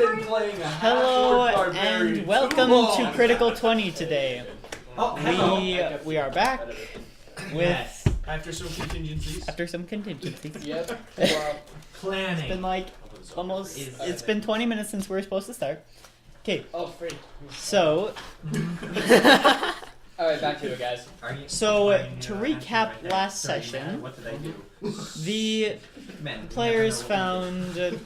been playing a Hello half-orc and barbarian welcome too long. to Critical 20 today. We are back with After some contingencies. some contingencies. Yep. Planning. It's been like almost. It's been 20 minutes since we were supposed to start. Okay, Oh, free. so Alright, back to it, guys. to recap last session, What did I do? the Men players never know what found. they do.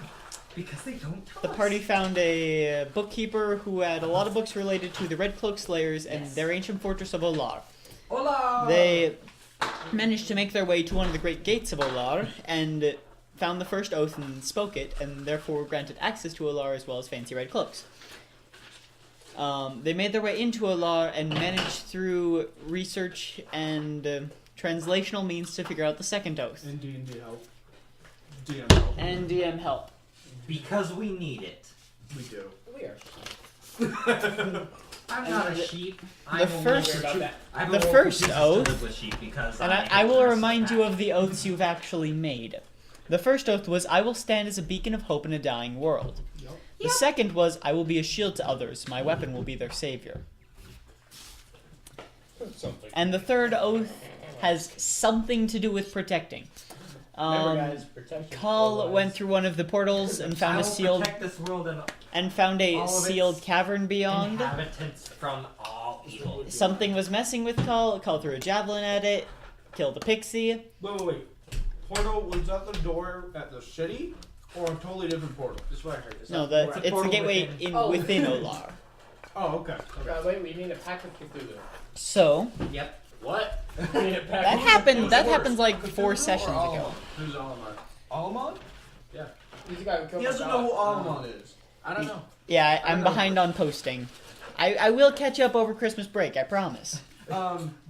Because they don't tell The us. party found a bookkeeper who had a lot of books related to the Red Cloak Slayers and their ancient fortress of Olar. Hola! They managed to make their way to one of the great gates of Olar and found the first oath and spoke it, and therefore were granted access to Olar as well as fancy red cloaks. They made their way into Olar and managed through research and translational means to figure out the second oath. And D&D help. DM help. And DM help. Because we need it. We do. We are. I'm not a sheep. The first- I'm the a wolf who first chooses to oath- live with sheep because And I hate will myself. remind you of the oaths you've actually made. The first oath was, I will stand as a beacon of hope in a dying world. Yep. The second was, I will be a shield to others. My weapon will be their savior. Something. And the third oath has something to do with protecting. Remember, guys, protection. Carl went through one of the portals and found I a will sealed protect this world and a all of sealed its cavern beyond. inhabitants from all evil. Something was messing with Carl. Carl threw a javelin at it, killed a pixie. Wait. Portal, was that the door at the city? Or a totally different portal? This is what I heard. Is No, that it's the portal gateway within. within Olar. Oh, okay. wait, we need a pact with Cthulhu. So Yep. What? We need a pact that with happened. Cthulhu. That happened like Cthulhu 4 or sessions ago. Alamon? Who's Alamon? Alamon? He's the guy who killed He doesn't my know who dog. Alamon is. I don't know. Yeah, I I'm don't know. behind on posting. I will catch up over Christmas break. I promise.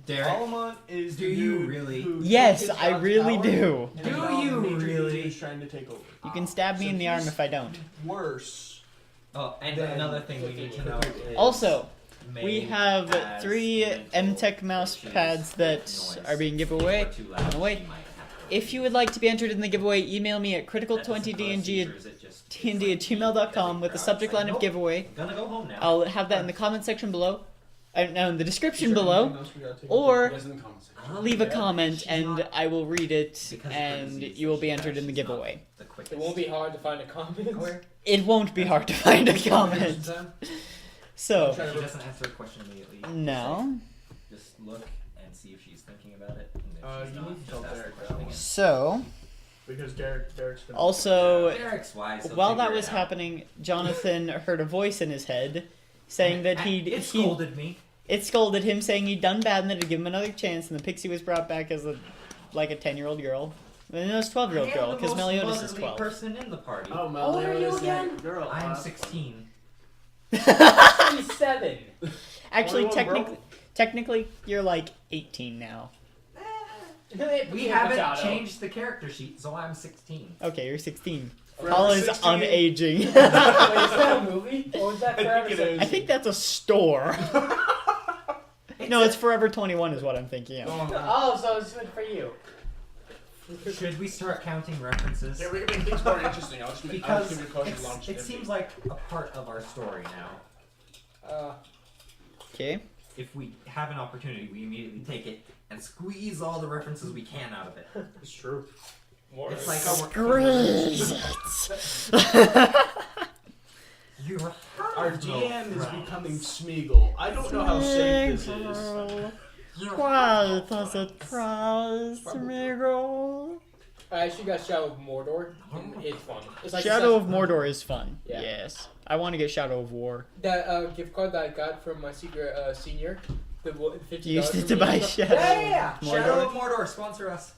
Derek, Alamon is do the you dude really? who Yes, took his I god's really power, do. and Do now you Major really? DMDJ is trying to take over. You can stab me So in the arm he's if I don't. Worse. Oh, and Then- another thing we need to know is Also, we made have as 3 mental MTech mouse issues pads that noise. are being given away. Or too loud, Away. you might have to- If you would like to be entered in the giveaway, email me at That doesn't cause critical20dng at seizures, it just- tnd@gmail.com with the subject line of Nope, giveaway. I'm gonna go home now. I'll have that in the comment section below. No, in the description Is there below. anything else we gotta take or- into- Yes, in the comments section. Leave a comment and She's I will read it, Because of her and disease, you will be she's entered in the not giveaway. the quickest. It won't be hard to find a comment. It won't be hard to find a comment. So, If she doesn't answer a question immediately, no. just look and see if she's thinking about it. And if she's You not, need to just tell ask the Derek question that again. one. So, Because Derek's gonna. also, Derek's wise. he'll while that figure was it out. happening, Jonathan heard a voice in his head saying that It scolded me. it scolded him, saying he'd done bad and that he'd give him another chance, and the pixie was brought back as a 10-year-old girl. And it was 12-year-old girl, because Meliodas is 12. Person in the party. Oh, How old are you Meliodas, that again? girl. I'm 16. 27. Actually, 21, technically, you're like 18 now. We haven't changed the character sheet, so I'm 16. Okay, you're 16. Forever Paul is 16. unaging. Wait, is that a movie? Or was that I Forever think it is. I think that's a store. No, it's Forever 21 is what I'm thinking of. Oh, so it's good for you. Should we start counting references? Yeah, we can make things more interesting. I'll just Because give you a question launch. it seems like a part of our story now. Okay. If we have an opportunity, we immediately take it and squeeze all the references we can out of it. It's true. More. It's like Squeeze You're Our DM is becoming Smeagol. I don't know how safe this is. Quite as it tries, Smeagol. I actually got Shadow of Mordor, and it's fun. It's like Shadow of Mordor is fun. Yeah. Yes. I want to get Shadow of War. That gift card that I got from my secret senior. The $50. You used it for to me. buy Shadow. Yeah! Mordor. Shadow of Mordor, sponsor us.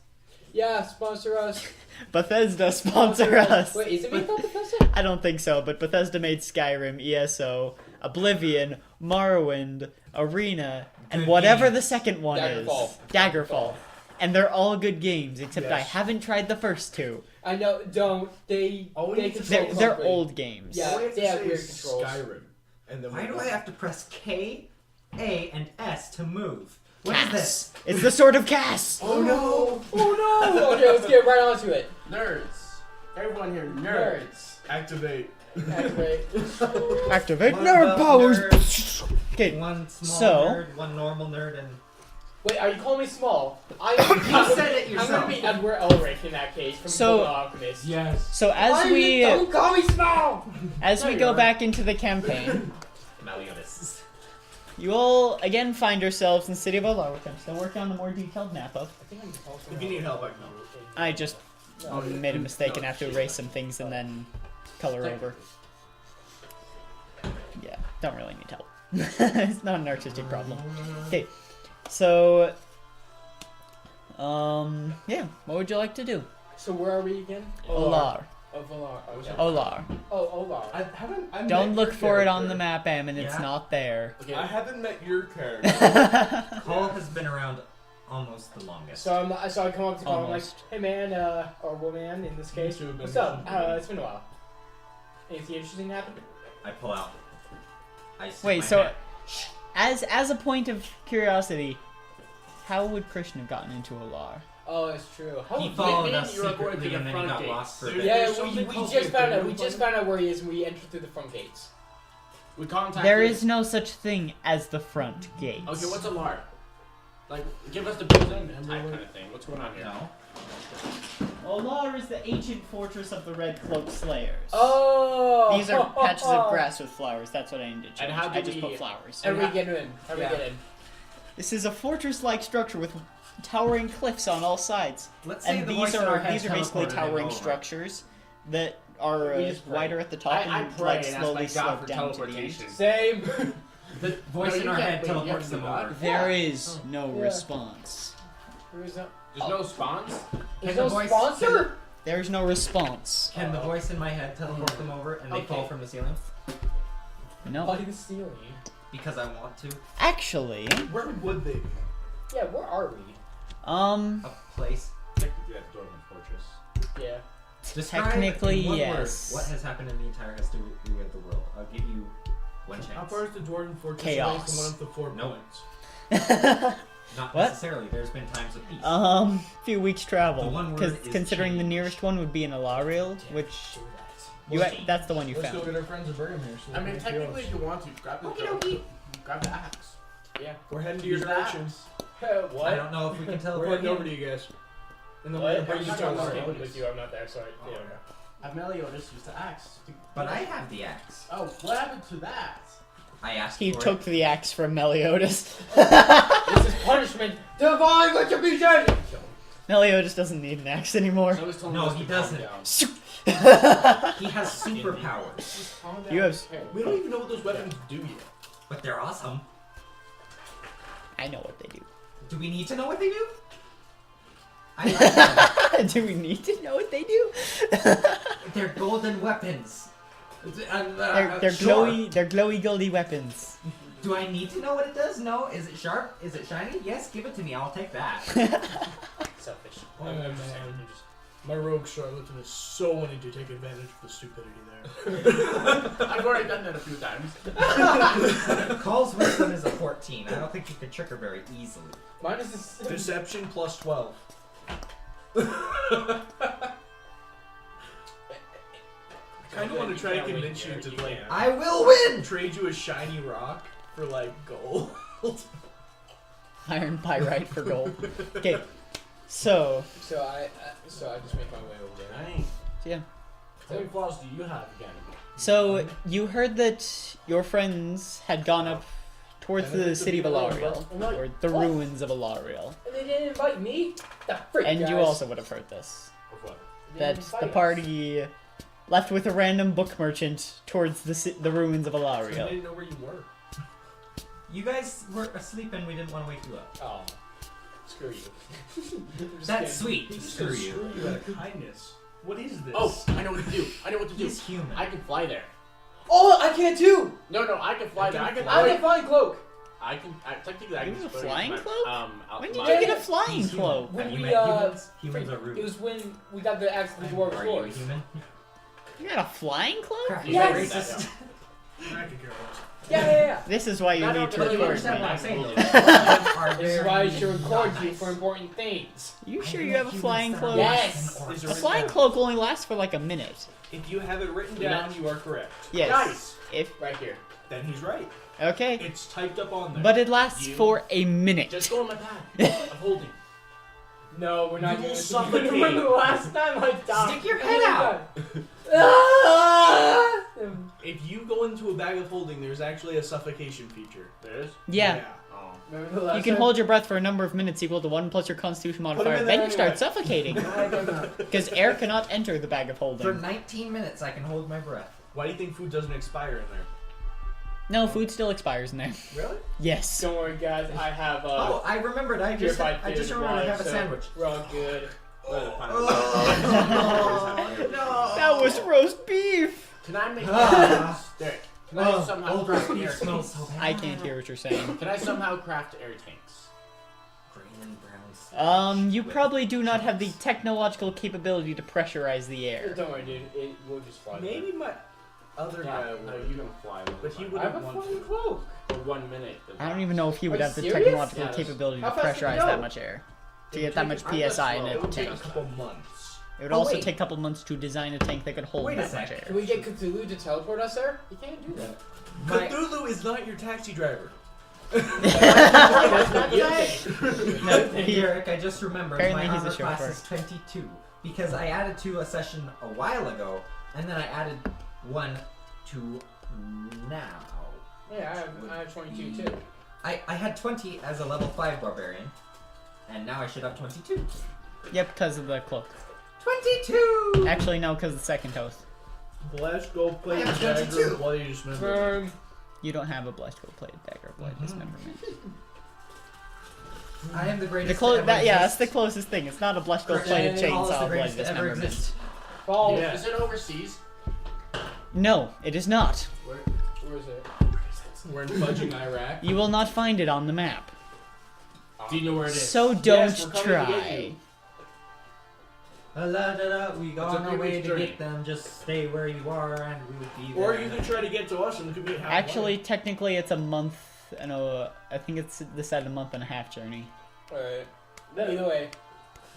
Yeah, sponsor us. Bethesda sponsor us. Wait, is it made by Bethesda? I don't think so, but Bethesda made Skyrim, ESO, Oblivion, Morrowind, Arena, and Good whatever game. the second one Daggerfall. is. Daggerfall. And they're all good games, except I Yes. haven't tried the first two. I know. Don't they? Oh, we They need to control They're properly. old games. Yeah. All we have to they have say weird is controls. Skyrim. And then Why do I have to press K, A, and S to move? What is Cass. this? It's the Sword of Cass. Oh no! Oh no! Okay, let's get right onto it. Nerds. Everyone here, nerds. Activate. Activate. Activate One nerd buff powers. nerd. Okay. One small So- nerd, one normal nerd, and Wait, are you calling me small? you said it I'm yourself. gonna be Edward Elric in that case from So- Full Alchemist. Yes. So as we Don't call me small! as we No, go you're back into the campaign, Meliodas. you all again find yourselves in the city of Olar, which I'm still working on the more detailed map of. I think I'm supposed to If you need help, I can help. I just No, made a mistake and have to erase some things and then color over. Yeah, don't really need help. It's not an artistic problem. Okay, so yeah, what would you like to do? So where are we again? Olar. Oh, Valar. Okay. Olar. Oh, Olar. I haven't. I Don't met look your for it on character. the map, Em, and it's Yeah. not there. Okay. I haven't met your character. Cole has been around almost the longest. So I come up to Colin like, Almost. hey man, or woman in this case, You two have been what's up? listening to me. It's been a while. Anything interesting happened? I pull out. I stick Wait, my so head- as a point of curiosity, how would Christian have gotten into Olar? Oh, it's true. How he would followed we- us you were going secretly to the and then he front got gates. lost for a There's- bit. Yeah, There's something we called just the found out. Imperial We just Fund. found out where he is, and we entered through the front gates. We contacted. There is no such thing as the front gates. Okay, what's a LARP? Like, give us the building type kind of thing. What's going on here? No. Olar is the ancient fortress of the Red Cloak Slayers. Oh! These are patches of grass with flowers. That's what I need to change. And how do I just we- put flowers. How do we get in? How do we Yeah. get in? This is a fortress-like structure with towering cliffs on all sides. Let's say And the these voice in our are head basically teleported him towering over. structures that are We just pray. wider at the top I and pray like and ask slowly my God slope for down to the end. teleportation. Same. The voice No, in you our can't- head wait, you have teleports to do them that? over. There is no Yeah. response. Who is that? There's no spawns? There's the no voice- sponsor? There's no response. Can the voice in my head teleport them over and they Okay. fall from the ceiling? No. By the ceiling. Because I want to. Actually, Where would they be? Yeah, where are we? A place. Technically at the Dortmund Fortress. Yeah. Describe Technically, in one yes. word what has happened in the entire history of the world. I'll give you one chance. How far is the Dortmund Fortress Chaos. away from one of the 4 No. points? Not What? necessarily. There's been times of peace. Few weeks travel. The one word Because is considering the change. nearest one would be in Alariel, which that's the one you Let's go found. get our friends and bring them here. So I we mean, can technically, heal if you want to, grab the grab the axe. Yeah. us. We're heading to your Use the direction. axe. What? I don't know if we can We're teleport heading in. over to you guys. And then What? we're gonna bring I'm you not to gonna our skip with you. I'm not there, so I don't know. Have Meliodas use the axe. But I have the axe. Oh, what happened to that? I asked He for took the axe from Meliodas. This is punishment. Divine retribution. Meliodas doesn't need an axe anymore. So it's telling No, us he to calm doesn't. down. it. He has superpowers, Just calm down. You have- We don't even know what those weapons do yet. but they're awesome. I know what they do. Do we need to know what they do? I like them. Do we need to know what they do? They're golden weapons. They're Sure. glowy goldy weapons. Do I need to know what it does? No. Is it sharp? Is it shiny? Yes, give it to me. I'll take that. Selfish. Oh, I'm man. just saying, you just- My rogue Charlatan is so wanting to take advantage of the stupidity there. I've already done that a few times. Cole's wisdom is a 14. I don't think you could trick her very easily. Mine is this. Deception plus 12. I kind of want to try to convince you to like I will win. trade you a shiny rock for like gold. Iron pyrite for gold. Okay, so So I just make my way over there. Dang. yeah. How many flaws do you have again? So you heard that your friends had gone up towards the city of Alariel, or the ruins of Alariel, And they didn't invite me. The freak, and guys. you also would have heard this. Of what? They That didn't the invite us. party left with a random book merchant towards the ruins of I Alariel. didn't know where you were. You guys were asleep and we didn't want to wake you up. Oh, screw you. That's sweet. He just Screw said you. screw you out of kindness. What is this? Oh, I know what to do. I know what to do. He's human. I can fly there. Oh, I can too. No, I can fly there. I can. I can flying cloak. Technically, I You can. have a just go flying use cloak? out When did my- you get a flying He's human. cloak? When Have you we, met humans? Humans are It rude. was when we got the axe to the dwarf Are you a floors. human? You got a flying cloak? Crap, You Yes. figured that racist. out. I could care less. Yeah. This is why you I need don't to really record understand me. what I'm saying. Are This is very why I should record you nice. for important things. You I sure know you have a humans flying that are cloak? Yes. less Is than A it- orcs. flying cloak only lasts for like a minute. If you have it written down, you are correct. Yes. Nice. If Right here. Then he's right. okay, It's typed up on there. but it lasts You- for a minute. Just go on my pad. I'm holding. No, we're not You doing will this. suffocate. Remember the last time I died? Stick your head out. Ah! If you go into a bag of holding, there's actually a suffocation feature. There is? Yeah. Oh. Remember the last You can time? hold your breath for a number of minutes equal to 1 plus your constitution him modifier. in Then there you start anyway. suffocating. I don't know. Because air cannot enter the bag of For holding. 19 minutes, I can hold my breath. Why do you think food doesn't expire in there? No, food still expires in there. Really? Yes. Don't worry, guys. I have Oh, I remembered. I just purified remembered I have a so sandwich. We're all good. No. That was roast beef! Can I make Ah. Derek, can I somehow Old craft beef air smells tanks? so bad. I can't hear what you're saying. Can I somehow craft air tanks? Green and brown. You probably do not have the technological capability to pressurize the air. Don't worry, dude. It will just fly. Maybe my other guy No, would. you don't fly. But he I have wouldn't a want fucking to. cloak. For 1 minute. I don't even know if he would Are have the you serious? technological Yes. capability to How fast can you pressurize that go? much air. To It get would that take much a- I'm PSI in slow. a It would take tank. a couple months. It would Oh, also wait. take a couple months to design a tank that could hold Wait a that much sec. air. Can we get Cthulhu to teleport us there? You can't do that. My- Cthulhu is not your taxi driver. That's not the thing. No, Hey, he- Derek, I just remembered Apparently my he's a armor class chauffeur. is 22 because I added to a session a while ago, and then I added one to now. Yeah, I have 22 too. I had 20 as a level 5 barbarian, and now I should have 22. Yep, because of the cloak. 22! Actually, no, because of the second oath. Blast gold plate I have dagger 22. while you dismember. Burn. You don't have a blessed gold plated dagger of blade Mhm. dismemberment. I am the The greatest. clo- to ever that, yeah, that's exist. the closest thing. It's not a blessed gold plated Christianity Hall is the chainsaw of blade greatest to ever dismemberment. exist. Paul, Yeah. Is it overseas? No, it is not. Where? where is it? We're in fudging Iraq. You will not find it on the map. Do you know where it is? So don't Yes, we're coming to get try. you. We go It's a on our 3 way weeks to journey. get them. Just stay where you are, and we'll be there. Or you could try to get to us and it could be halfway. Actually, technically, it's a month and I think it's this at a month and a half journey. Alright. Either way.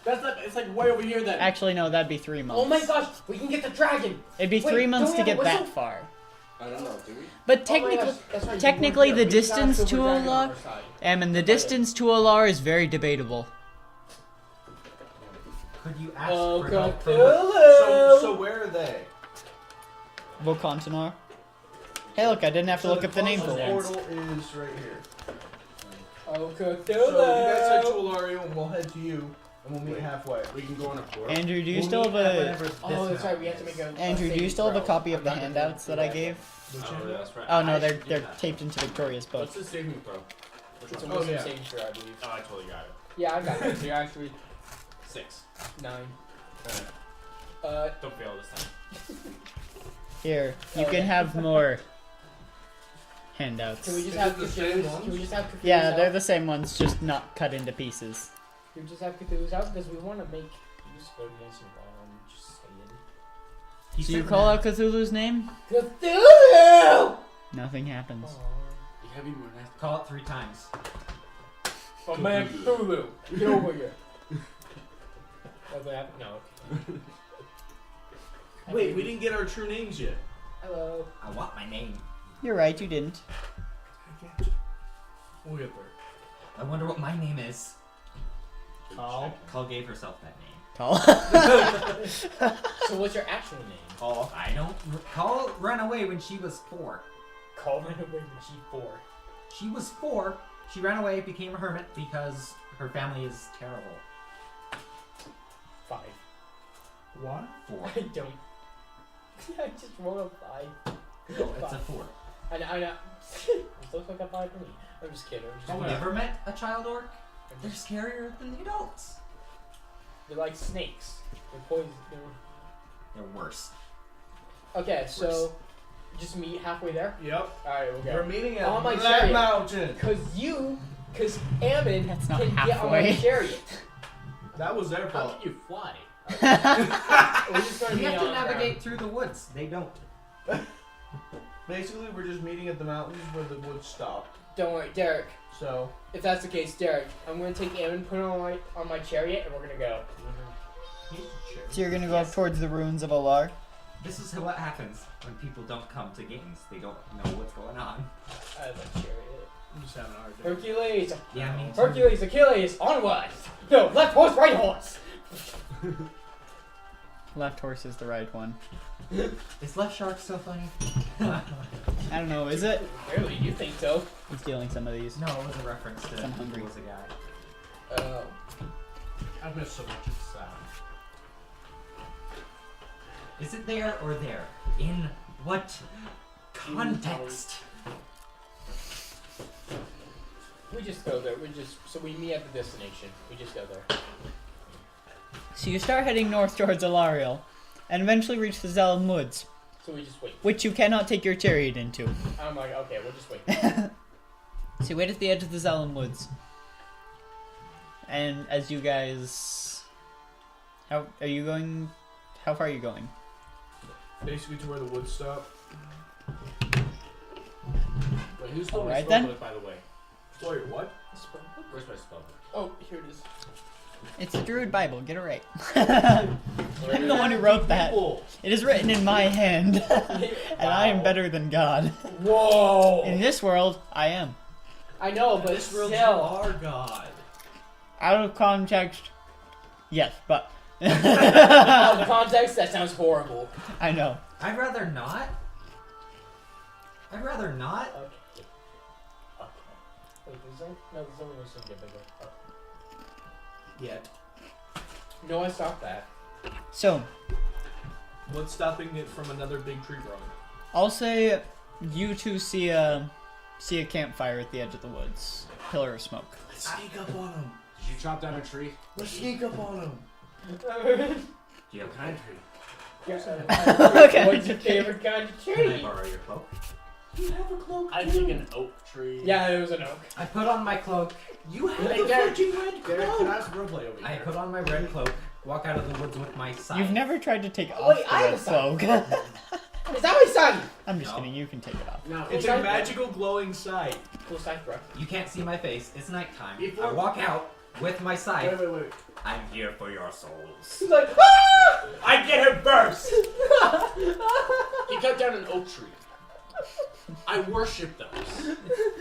That's not. It's like way over here then. Actually, no, that'd be 3 months. Oh my gosh, we can get the dragon! It'd be Wait, 3 months don't to we have get a that whistle? far. I don't know, do we? But Oh my technically, gosh, that's right, you technically weren't the here. We got a distance silver to dragon on Olar, our side. and the distance to Olar is very debatable. Could you ask Oh, for help from So where are they? Vokantanar. Hey, look, I didn't have to look the up the name for closest once. portal is right here. Oh, So you guys head to Cthulhu! Ilario and we'll head to you and we'll meet halfway. We can go on a portal. Andrew, do you We'll still meet have at a whatever Oh, this that's right, mountain we have to is. make a. Andrew? Do you still have a copy of the I'm not gonna handouts do that I gave? Which Oh, hand? yeah, that's right. Oh no, I they're should do they're that. taped into Victoria's book. What's the saving throw? Which It's a one? wisdom yeah. saving throw, I believe. Oh, I totally got it. Yeah, I got it. You're actually 6. 9. Don't fail this time. Here, you can have more handouts. Can we just Is have it the same Cthulhu's? ones? Can we just have Cthulhu's Yeah, out? they're the same ones, just not cut into pieces. Can we just have Cthulhu's out because we want to make use of it once in a while. I'm just saying. He So you said call that. out Cthulhu's name? Cthulhu! Nothing happens. You have even more nice. Call it 3 times. Oh man, Cthulhu! Get over here. What happened? No. Okay. Wait, we didn't get our true names yet. Hello. I want my name. You're right, you didn't. We'll get there. I wonder what my name is. Call gave herself that name. Call. So what's your actual name? Call. I don't. Call ran away when she was 4. Call ran away when she 4. She was 4. She ran away, became a hermit because her family is terrible. 5. What? 4. I don't. I just rolled a 5. No, it's a 4. I know. It looks like a 5 to me. I'm just kidding. I'm just Have you kidding. ever met a child orc? I'm They're just- scarier than the adults. They're like snakes. They're poison. They're worse. Okay, so just meet halfway there. Yep. Alright, we'll We're go. meeting at On my that chariot. mountain. Cause Ammon That's not can get on my halfway. chariot. That was their How fault. can you fly? We're just gonna You be have to on navigate through the woods. They don't. Basically, we're just meeting at the mountains where the woods stop. Don't worry, Derek. So, If that's the case, Derek, I'm gonna take Evan, put him on my chariot, and we're gonna go. So you're gonna go up towards the ruins of Alar? This is what happens when people don't come to games. They don't know what's going on. I have a chariot. I'm just having a hard day. Hercules! Yeah, me too. Hercules, Achilles, onward! No, left horse, right horse! Left horse is the right one. Is Left Shark so funny? I don't know, is it? Really, you think so? I'm stealing some of these. No, it was a reference to I'm hungry. who was a guy. Oh. I've missed so much. It's sad. Is it there or there? In what context? We just go there. So we meet at the destination. We just go there. So you start heading north towards Alariel, and eventually reach the Zalem Woods, So we just wait. which you cannot take your chariot into. I'm like, okay, we'll just wait. So you wait at the edge of the Zalem Woods. And as you guys... How are you going... How far are you going? basically to where the woods stop. Wait, who's still my Alright spell then. book, by the way? Wait, what? Where's my spell book? Oh, here it is. It's the Druid Bible, get it right. I'm the one who wrote that. It is written in my hand. And I am better than God. Whoa! In this world, I am. I know, but This world, you still. are God. Out of context, yes, but... Out of context, that sounds horrible. I know. I'd rather not. I'd rather not. Okay. Wait, there's only some get bigger. Oh. Yet. No, I stopped that. So, What's stopping it from another big tree growing? I'll say you two see a campfire at the edge of the woods. Pillar of smoke. Let's sneak up on him. Did you chop down a tree? Let's sneak up on him. Do you have Kind time? tree. Okay. What's your favorite kind of Can I tree? borrow your cloak? You have a cloak. I think an oak tree. Yeah, it was an oak. I put on my cloak. You have Hey, the Derek. freaking red Derek, cloak. can I ask roleplay over I here? put on my red cloak. Walk out of the woods with my scythe. You've never tried to take off Wait, the I red have a sign. cloak. Is that my son? I'm just No. kidding, you can take it off. No, It's a magical glowing sight. Cool sight, bro. You can't see my face. It's nighttime. Before- I walk out with my scythe. Wait. I'm here for your souls. He's like, ah! I get him first! He cut down an oak tree. I worship those.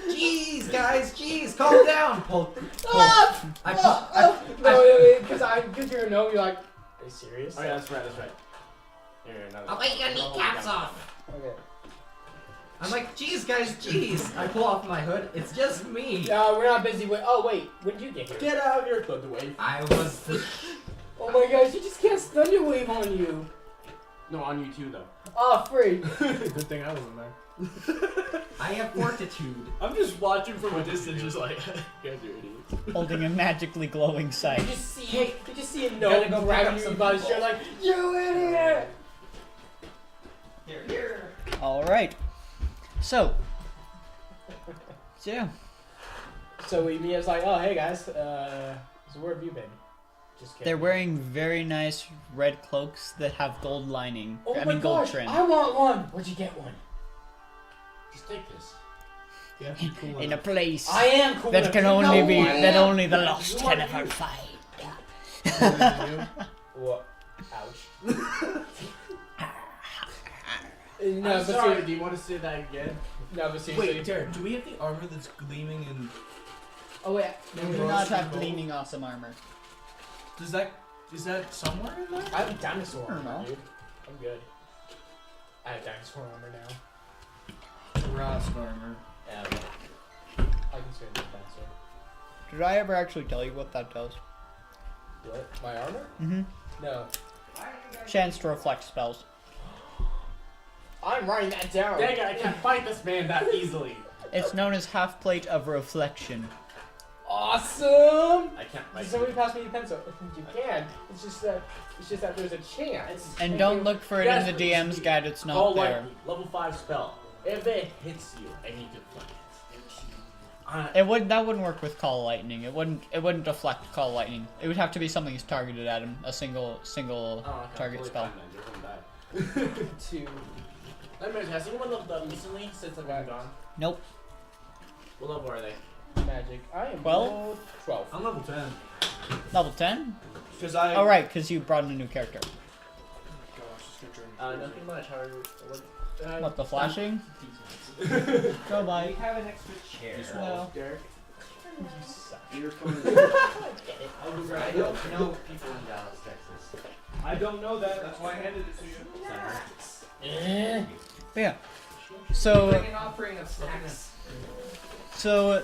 Jeez, guys, jeez, calm down. Pull. Ah! I Ah! pull. No, because you're a gnome, you're like, are you serious? Oh yeah, that's right. Here, another. I'll bite your kneecaps off. Okay. I'm like, jeez, guys, jeez. I pull off my hood. It's just me. No, we're not busy with. Oh wait, when did you get here? Get out of here, Thunderwave. I was the. Oh my gosh, you just cast Thunderwave on you. No, on you too though. Oh, free. Good thing I wasn't there. I have fortitude. I'm just watching from a distance, just like, you guys are idiots. Holding a magically glowing You sight. just see a Gotta gnome go pick grabbing up you some by the people. shirt like, you idiot! Here. Alright. So yeah. So we meet. It's like, oh hey guys, so where have you been? Just kidding. They're wearing very nice red cloaks that have gold lining. Oh I my mean gold gosh, trim. I want one. Where'd you get one? Just take this. Yeah, cool. In a place I am cool. that enough. can You only know be who I that am. only the lost You can are ever you. find. What? Ouch. No, I'm but sorry. Do you want to say that again? No, but seriously. Wait, Derek, do we have the armor that's gleaming and Oh wait. We do not have gleaming awesome armor. is that somewhere in there? I have dinosaur I don't armor, know. dude. I'm good. I have dinosaur armor now. Frost armor. Yeah. I can say that dinosaur. Did I ever actually tell you what that does? What? My armor? Mm-hmm. No. Chance to reflect spells. I'm writing that down. Dang it, I can't fight this man that easily. It's known as half plate of reflection. Awesome! I can't Did fight somebody pass me a pencil? You can. It's just that there's a chance. And don't look for it in the DM's guide, it's not Call there. lightning, level 5 spell. If it hits you, and you deflect it. That wouldn't work with call lightning. It wouldn't deflect call lightning. It would have to be something that's targeted at him. A single Oh, okay, target totally spell. fine then. You're gonna die. 2, Has anyone leveled up recently since I've been gone? Nope. What level are they? Magic. I am 12? 12. I'm level 10. Level 10? Because I. Oh, right, because you brought in a new character. Gosh, it's gonna turn Nothing much. How are you? What? What, the flashing? Go We by. have an extra chair. No. Derek. You suck. Your phone is. I don't know people in Dallas, Texas. I don't know that. That's why I handed it to you. Eh. But yeah. So, Bring an offering of snacks. so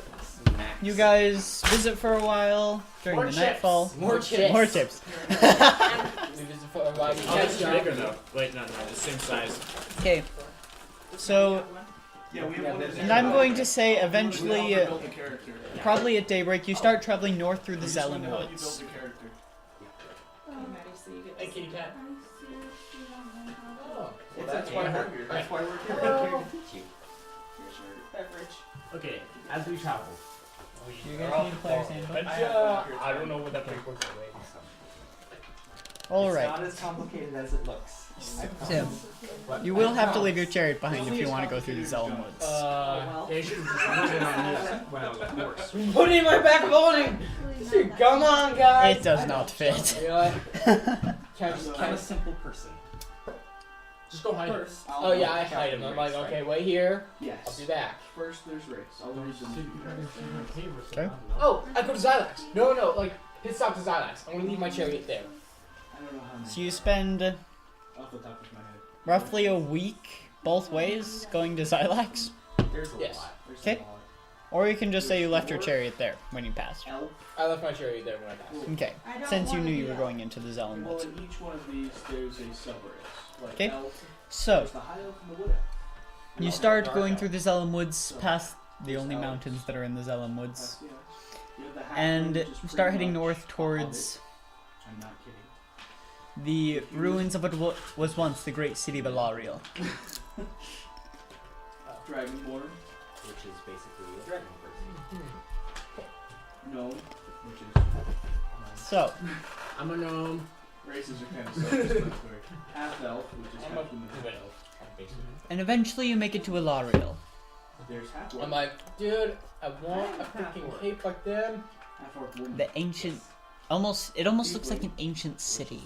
you guys visit for a while during More the chips. nightfall. More chips. More tips. We visit for a while. Oh, this is bigger though. Wait, no, the same size. Okay. So, Yeah, we have one. and I'm going to say eventually, built a character. probably at daybreak, you start traveling north through the Zelen You built Woods. a character. Hey, kitty cat. Oh. That's why we're here. That's why we're here. Hello. Okay, as we travel. Do you guys need a player's handbook? I don't know what that paperwork's like. Alright. It's not as complicated as it looks. So, you will have to leave your chariot behind if you want to go through the Zelen Woods. They should have just put it on this when I was a horse. Put it in my back of owning! Come on, guys! It does not fit. Yeah. Can I'm a simple person. Just go hide it. First, Oh yeah, I hide him. I'm like, okay, wait here. I'll Yes. be back. First, there's race. I'll lose them. Okay. Oh, I go to Xylax. No, like, pit stop to Xylax. I'm gonna leave my chariot there. I don't know how many. So you spend Off the top of my head. roughly a week both ways going to Xylax. There's a Yes. lot. There's Okay. a lot. Or you can just say you left your chariot there when you passed. Elf. I left my chariot there when I passed. Okay. Since you knew you were going into the Zelen Well, Woods. in each one of these, there's a sub-race. Like Okay. elf, So, there's the high elf and the wood elf. you start going through the Zelen Woods past the only mountains that are in the Zelen Woods. That's, you have the half And elf, which is you start pretty heading much north a towards hobbit. I'm not kidding. the ruins of what was once the great city of Elariel. Dragonborn, Which is basically a dragon person. gnome, which is So, I'm a gnome. races are kind of self-explanatory. Half elf, which is I'm a half human. human elf, basically. and eventually you make it to Elariel. There's half I'm orc, like, dude, I want a freaking cape like them. half orc woman. The ancient, it almost looks like an ancient city.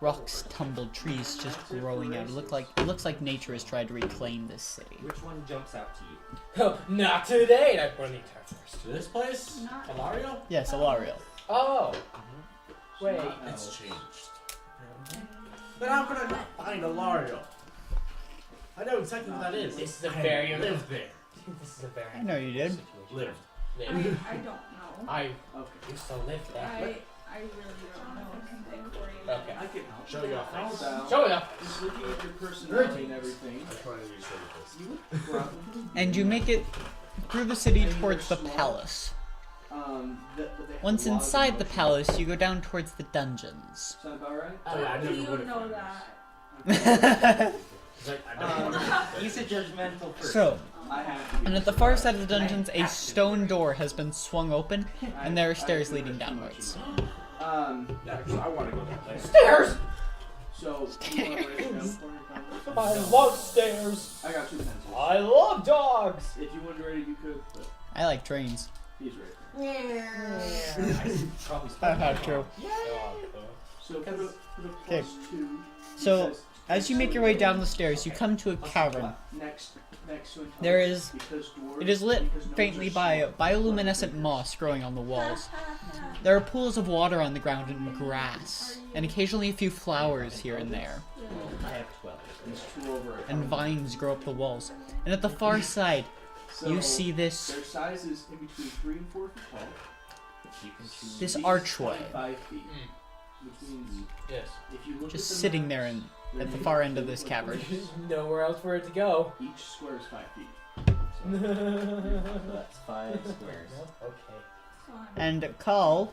Rocks tumbled, trees just growing out. It looks like nature has tried to reclaim this city. Which one jumps out to you? Oh, not today. I put the attack first. To this place? Alario? Yes, Elariel. Oh, It's wait. not It's elf. changed. But how could I not find Alario? I know exactly what that is. This is a I very lived there. This is a very. I know you did. Lived. I don't know. I Okay. used to live there. I really don't know anything for you. Okay. I can help. Show your How face. about Show it up. just looking at your personality and everything? I tried to use this. You would probably And you make it through the city towards the palace. they have Once a lot of inside the emotion. palace, you go down towards the dungeons. Sound about right? Oh, yeah, I How do never you would have know found that? this. It's like, I never would have. He's a judgmental person. So, I have to be. and at the far side of the dungeons, a stone door has been swung open, and there are stairs leading downwards. Yeah, actually, I want to go that way. Stairs. So, you wanna break it down for me, probably? I love stairs. I got 2 pencils. I love dogs. If you wanted ready, you could, but I like trains. he's right. Probably That's true. So put a Okay. +2. So, because as you make your way down the stairs, you come to a cavern. next to There is- because dwarves, It is lit because gnomes faintly are by smart. bioluminescent moss growing on the walls. There are pools of water on the ground and grass, and occasionally a few flowers here and there. I have 12. There's 2 over it. And vines grow up the walls. And at the far side, So, you see this their size is in between 3 and 4 feet tall. You can choose. This Each archway. 25 feet. Which means Yes. if you look just at the sitting maps, there at the they're far end of made this with cavern. bushes. Nowhere else for it to go. Each square is 5 feet. That's 5 squares. Okay. And Carl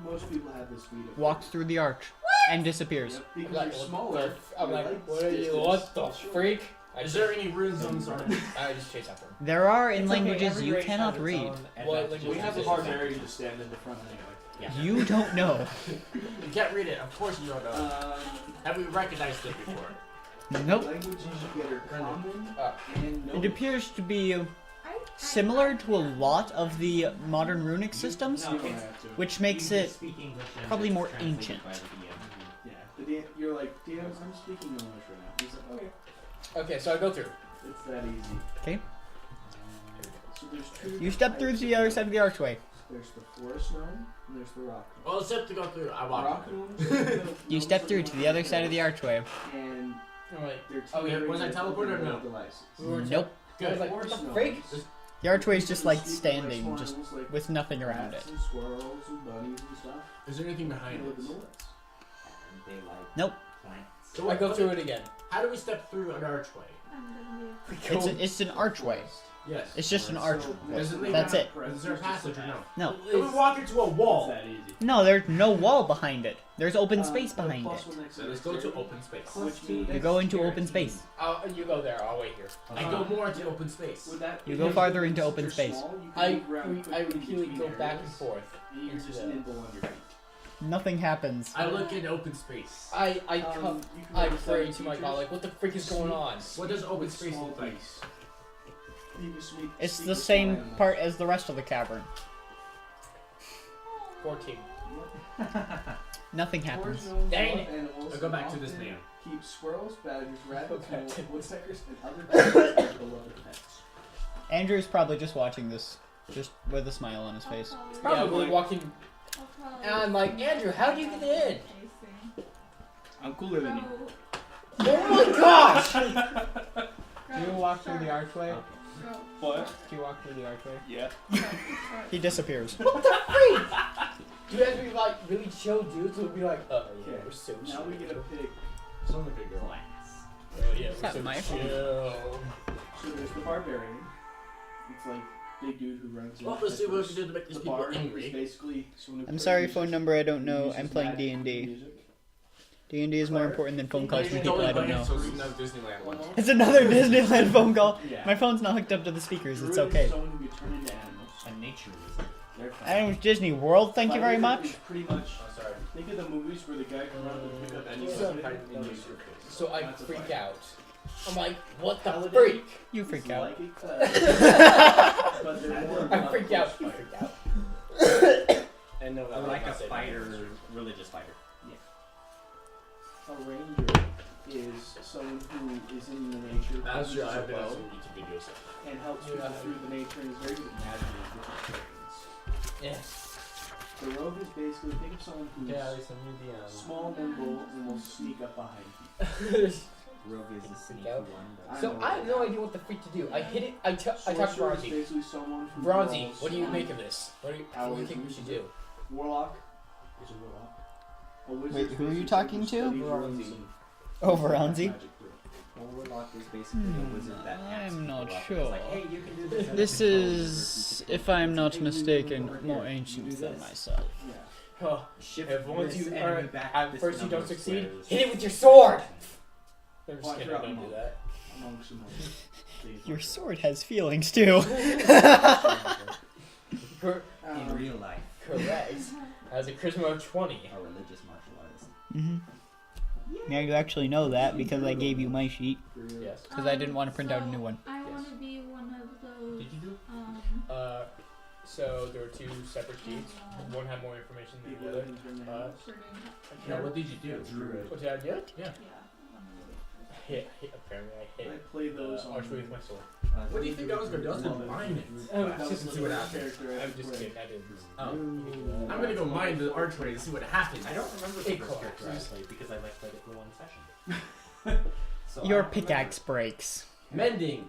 Most people have this feet of walks through the arch and disappears. Yep, because Like, you're what smaller. the- I'm your like, legs what are you? distance What the is short. freak? Is there any runes on this army? I just chase after him. There are in It's okay, languages every you race cannot has its read. own What advantages. We have a Just- barbarian to stand in the front anyway. Yeah. You don't know. You can't read it. Of course you don't know. Have we recognized it before? Nope. Languages you get are common and It appears to be I similar to a lot of the modern runic systems, You don't have to. which makes You it just speak English and probably it's more translated ancient. by the DM. Yeah. You're like, DM, I'm speaking English right now. He's like, okay. Okay, so I go through. It's that easy. Okay. So there's two. You step through to the other side of the archway. There's the forest gnome and there's the rock gnome. Well, it's up to go through. I walk. Rock gnomes. are the You gnomes step that through live to the other side of the archway. And I'm like, they're oh yeah, was I teetering teleported or with no? their devices. Nope. I was like, what Forest the gnomes freak? The archway is just like speak standing, like just animals, like with nothing around it. rats and squirrels and bunnies and stuff. Is there anything They behind live in the it? woods. And they like Nope. plants. So I go through it again. How do we step through an archway? It's an archway. Yes. It's just an archway. Does it lead That's down- it. Is there a passage or no? No. Then we walk into a wall. It's that easy. No, there's no wall behind it. There's open space The behind plus it. one next So let's go to dexterity, open space. which means You go into open space. You go there. I'll wait here. I go more into open space. Would that You go farther into open space. I repeatedly go back and forth. You're into just the- nimble on your feet. Nothing happens. I look in open space. I You can I make pray seven to my teachers. god, like, what the freak is going on? What does open With space small look like? beaks. You can speak- It's speak the with same small animals. part as the rest of the cavern. 14. Nothing Forest happens. gnomes Dang love it. animals I go and back to this often man. Keep squirrels, badgers, rabbits, Go back to moles, woodpeckers, and other birds as beloved pets. Andrew's probably just watching this, just with a smile on his face. Probably walking. And I'm like, Andrew, how do you get in? I'm cooler than you. Oh my gosh! Do you walk through the archway? What? Do you walk through the archway? Yeah. He disappears. What the freak? Do you have to be like really chill dudes who would be like, oh yeah, Okay, we're so Now chill. we get a pick. Sound like a girl. Oh yeah, Is that we're so my chill. So there's the barbarian. It's like big dude who runs. Well, in let's see what we first. can do to make these The people bard is angry. basically someone who I'm plays sorry, music, phone number I don't know. uses I'm playing magic and D&D. music. D&D is more important than phone calls from You people don't I don't play it, know. so it's another Disneyland one. It's another Disneyland phone call. Yeah. My phone's not hooked up to the speakers. It's Druid is okay. someone who can turn into animals. A nature wizard. They're fine. Adam's Disney World, thank you very Fighter much. is pretty much. Oh, sorry. Think of the movies where the guy can run and pick up any So- weapon and use your face. So I That's a freak fighter. out. I'm like, what the Paladin. freak? You It's freak out. like a class, but they're more I freak out. fighter. You freak out. And no, Or like a fighter, religious fighter. A ranger is someone who is in the nature, That's true. uses I've a been on bow, some YouTube videos. and helps people Yeah. through the nature and is very good at navigating different terrains. Yeah. The rogue is basically, think of someone who's small, nimble, and will sneak up behind you. Rogue is a sneaky out. one. So I have no idea what the freak to do. I hit it. I talked to Sorcerer is Bronzy. basically someone who Bronzy, draws what do you make of this? What do you think we should do? Warlock is a warlock. A wizard Wait, is who are you basically talking someone to? who studies runes and Oh, makes Veronzi? magic through it. A warlock is basically a wizard that acts I'm not people up. sure. It's like, hey, you can do this. and This control is, wizards, you if can I'm not Hey, you mistaken, over more here. ancient You do than this. myself. Yeah. Oh, Shift if once this you enemy are back at this first you number don't of succeed, squares. hit it with your sword. I'm Oh, just I kidding. forgot Don't monk. do that. Amongst some others. Your sword has feelings too. In real life, Correct. As a charisma of 20. a religious martial artist. hmm Now you actually know that because I gave you my sheet Yes. because I didn't want to print out a new one. I want to be one of those. Did you do? So there were two separate sheets. One had more information than the People that other. can turn their Uh, hands. No, what did you do? Druid. What did I do? Yeah. Yeah. Apparently I I hit play those on. archery with my sword. What do you think I was gonna do? I was gonna mine it. Oh, That was just the see what first happens. character I I'm ever just played. kidding. I didn't. Oh. I'm I'm gonna go mine the archway to see what happens. I don't remember Hey, the first Clark, character I please. played because I like played it for one session. So I Your don't pickaxe breaks. Mending.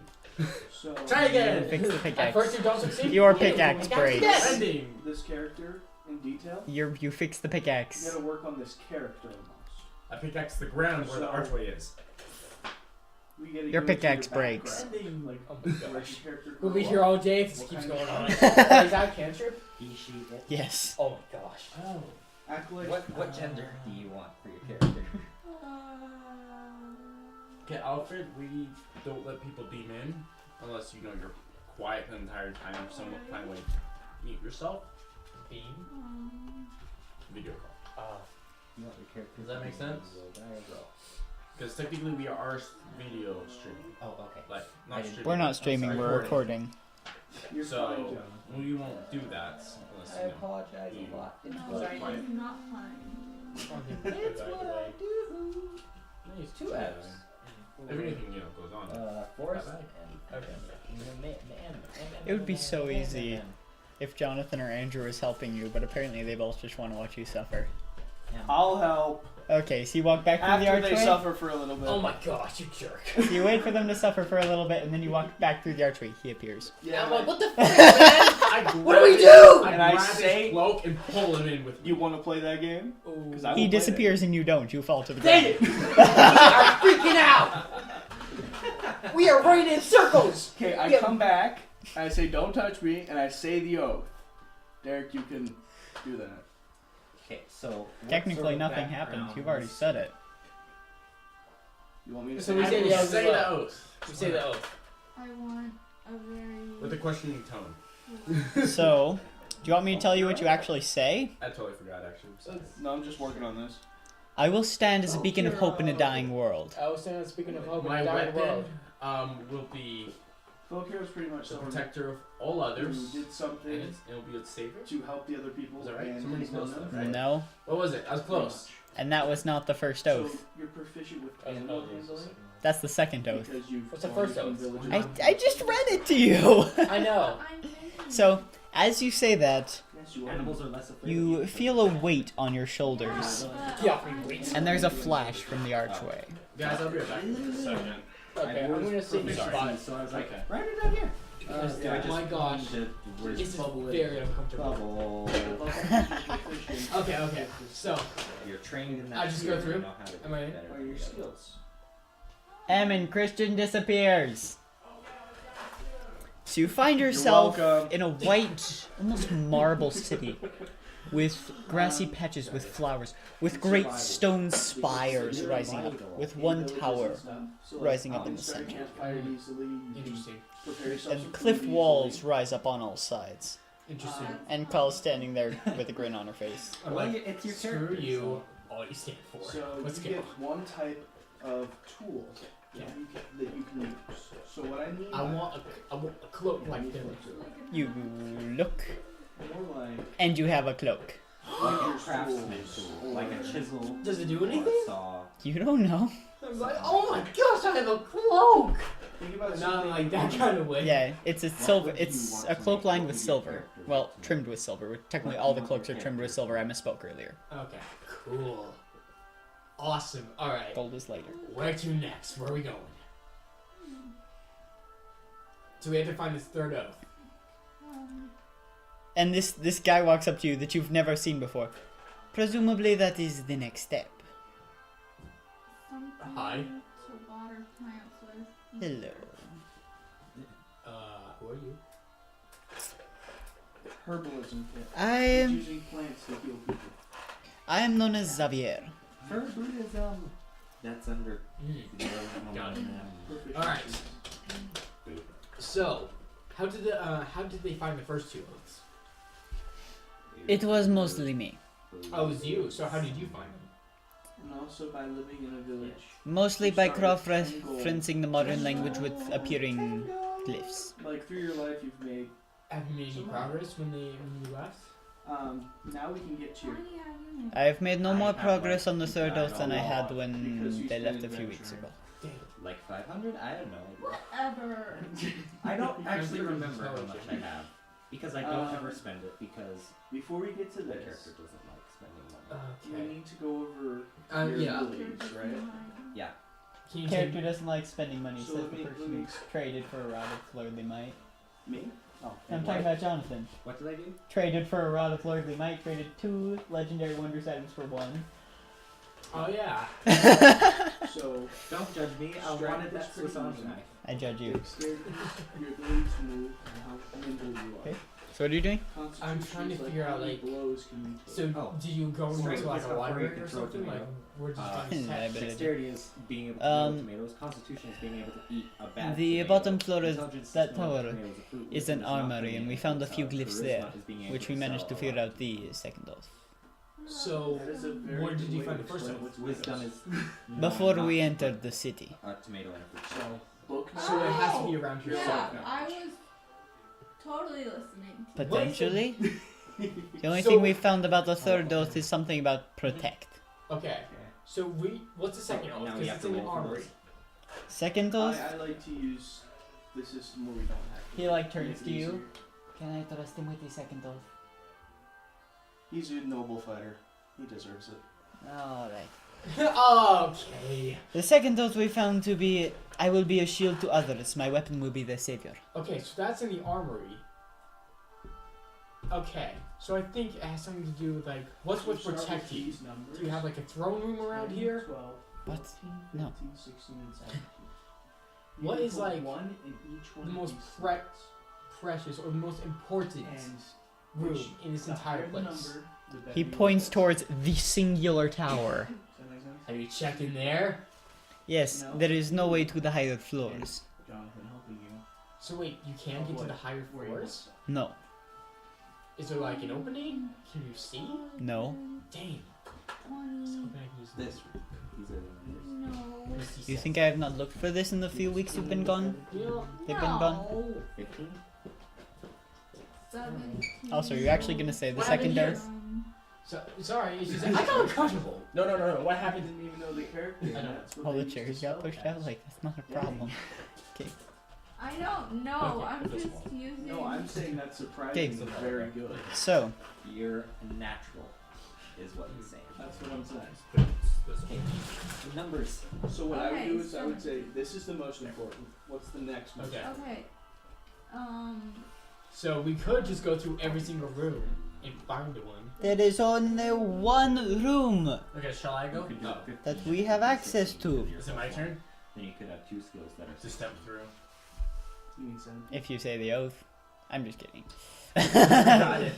So Try again. Fix the At pickaxe. first you don't succeed. Your you hit it with pickaxe the breaks. Yes. Mending. this character in detail, You fix the you pickaxe. gotta work on this character almost. I pickaxe the ground where the So- archway is. We gotta Your go to pickaxe your breaks. background, Like, Oh my where's gosh. your character We'll grow be here up? all day if this What keeps kind of going on. content? Is that a cantrip? He, she, it. Yes. Oh my gosh. Oh. Acolyte. What gender do you want for your character? Okay, Alfred, we don't let people beam in unless you know you're quiet the entire time or somewhat kind of like mute yourself. Beam. Video call. You want your character Does that to make be sense? roll die or roll? Because technically we are video streaming. Oh, okay. Like, I not didn't- streaming. We're not streaming, sorry, we're recording. You're fine, So, John. we won't do that unless, I you know. apologize a lot. No, Sorry. it's not fine. It's what I do. Nice. Two F's. Everything, you know, goes on. Forest Okay. and It would be so easy. If Jonathan or Andrew is helping you, but apparently they both just want to watch you suffer. I'll help Okay, so you walk back through the after they archway. suffer for a little bit. Oh my gosh, you jerk. So you wait for them to suffer for a little bit, and then you walk back through the archway. He appears. Yeah, I'm like, what the fuck, man? What do we do? And I grab say- his cloak and pull him in with me. You want to play that game? 'Cause I will He play disappears and you don't. You fall to the Dang ground. it! We are freaking out! We are running in circles! Okay, I Yeah. come back, and I say, don't touch me, and I say the oath. Derek, you can do that. Okay, so Technically, nothing happens. You've already said it. You want me to So say we it? say the oath as Say well. the oath. We say the oath. I want a very. With a questioning tone. So, do you want me to tell you what you actually say? I totally forgot, actually. No, I'm just working on this. I will stand as a beacon of hope in a dying world. I was saying, speaking of hope, My in a dying weapon world. will be Philcare was pretty much the someone protector of all others. who did And something it'll be its savior. to help the other people. Is that right? and Somebody he's done close that. though, right? No, What was it? I was close. and that was not the first So oath. you're proficient with I was animal about to handling say. That's the second oath. because you've What's the gone first from oath? villages. I just read it to you. I know. I'm thinking. So, as you say that, Yes, you are. Animals are less afraid. you feel a weight on your shoulders, Get off me, wait. and there's a flash from the archway. Guys, I'll be right back in a second. Okay, I'm gonna see your Sorry. spot. So I was like, Okay. write it down here. Yeah, Oh my gosh. Where's This is bubble? very uncomfortable. Bubble. Okay. So, You're trained in that. I just go field, through? you know how to Am I in? better What are your the others. skills? And Christian disappears. So you find yourself welcome. in a white, almost marble city, with grassy patches with flowers, with great stone spires rising up, with one tower rising up in the center. Interesting. And cliff walls rise up on all sides. Interesting. And Kyle's standing there with a grin on her face. I'm Well, like, it's your screw character, you. All you stand for. So Let's you go. get one type of tool Yeah. that you can use. So what I need I want a cloak like this. You look, more like and you have a cloak. Like a your craftsman tools, tool, like a chisel. Does it do or a anything? saw. You don't know. I'm like, oh my gosh, I have a cloak! Think about Not something like that kind of way. Yeah, it's a silver. It's a cloak lined with silver. Well, trimmed with silver. Technically, all the cloaks are trimmed with silver. I misspoke earlier. Okay, cool. Awesome. Alright. Gold is later. Where to next? Where are we going? So we have to find this third oath. And this guy walks up to you that you've never seen before. Presumably, that is the next step. Something Hi. to water plants with. Hello. Who are you? herbalism kit. I It's using plants to heal people. I am known as Xavier. For Buddhism, that's under. Got it. Proficiencies. Alright. So, how did they find the first two oaths? It was mostly me. Oh, it was you. So how did you find them? And also by living in a village. Mostly by cross-referencing the modern language with appearing glyphs. Like through your life, you've made. Have you made any progress when you left? Now we can get to your. I have made no I more have, progress like, on the third died oath than I a had lot when because you they left a spent few weeks adventuring. ago. Damn. Like 500? I don't know. Whatever. I don't actually I'm remember how much I intelligent. have. Because I don't Um, ever spend it because Before we get to my this, character doesn't like spending money. we Okay. need to go over your Yeah. abilities, right? Yeah. Can you Character take, doesn't like spending money, So says let the me- person let me- who's traded for a rod of lordly might. Me? Oh, I'm and talking what? about Jonathan. What did I do? Traded for a rod of lordly might, traded 2 legendary wonders items for 1. oh yeah. So, Don't judge me. I Strength wanted is that Swiss pretty Army easy. knife. I judge you. dexterity, your ability to move, and how nimble you are. Okay. So what are you doing? I'm trying to Constitution is figure how out, many like- blows can you take? So Oh. do you go Strength into like is a how far you library can or throw a something? Like tomato. we're just Uh, on this test. Ability. Dexterity is being able to Um, throw tomatoes. Constitution is being able to eat a bad The tomato. bottom floor is Intelligence that knowing tower tomatoes are fruit, is wisdom an not armory, being and we able found to a few sell, glyphs charisma there, is being able which to we managed to sell figure a lot. out the second oath. So, That is a very where did good you way find to the first explain one? what's Wisdom is Before not we entered the city. a tomato and a fruit. So, book So it has to be around here. Yeah, So- I was totally listening. To you. Potentially. The only So- thing we found about the third oath is something about protect. Okay. So what's the second oath? Now we Because have it's to in the roll for armory. those. Second oath, I like to use the system where we don't have to. he like make turns it to you. easier. Can I trust him with the second oath? He's a noble fighter. He deserves it. Alright. Okay. The second oath we found to be I will be a shield to others, my weapon will be their savior. Okay, so that's in the armory. Okay, so I think it has something to do with like what's with So start with protecting. these numbers. Do you have like a throne room around 10, here? 12, What? 14, No. 15, 16, and 17. You What can is, put like, one in each one the of most these pre- precious or the most important and room which- in this the entire higher the place? number, the better He your points odds. towards the singular tower. Does that make sense? Have you checked in there? Yes, No. there is no way to the higher floors. Jonathan helping you. So wait, you can get to the higher Where you floors? No, Is there like an opening? Can you see? no. Dang. I was 20. hoping I could use This. These are the numbers. No. Misty You says. think I have not looked for this in the few weeks you've been gone? Yeah. They've been gone? No. 15? 17. Also, you're actually gonna say the What second happened oath? Sorry, she said, I got uncomfortable. No. What I happened? didn't even know the character. I know. That's what All they the used to chairs got spell pushed as. out? Like, that's not a problem. I don't know. Okay, I'm it does just well. using. No, I'm saying that's surprising Okay. and very good. So, You're natural, is what he's saying. That's what I'm saying. The numbers. So what I would Okay, do is I would so- say this is the most important. What's the next one? Okay. Okay. So we could just go through every single room and find one. there is only one room Okay, shall I go? You could do Oh. 15, that we have 16, access to. 17, Is it my turn? Then you could have two skills that are To step through. You need 17. If you say the oath. I'm just kidding. Got it.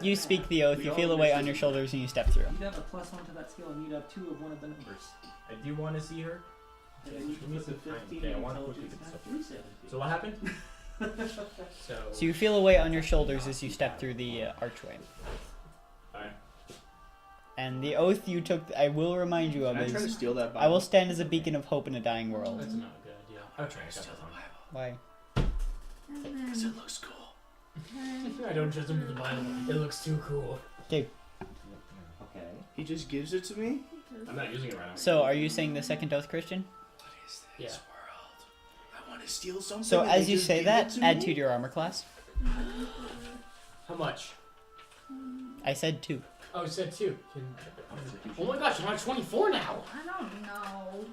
You speak the oath, you feel the weight on your shoulders, and you step through. You'd have a +1 to that skill, and you'd have 2 of one of the numbers. I do want to see her. And then you can put the 15 Okay, I in wanna intelligence quickly and get have 317. So what happened? So you feel a weight on your shoulders as you step through the archway. Alright. And the oath you took, I will remind you of, Can I try to is steal that I will Bible? stand as a beacon of hope in a dying world. That's not a good idea. I'll try to steal the Why? And then Because it looks cool. 10. I don't trust him with the Bible. It looks too cool. Okay. He just gives it to me? I'm not using it right now. So are you saying the second oath, Christian? What is Yeah. this world? I want to steal something. So and as they you just say give that, it to add me? 2 to your armor class. How much? I said 2. Oh, you said 2. Oh my gosh, I'm on 24 now. I don't know.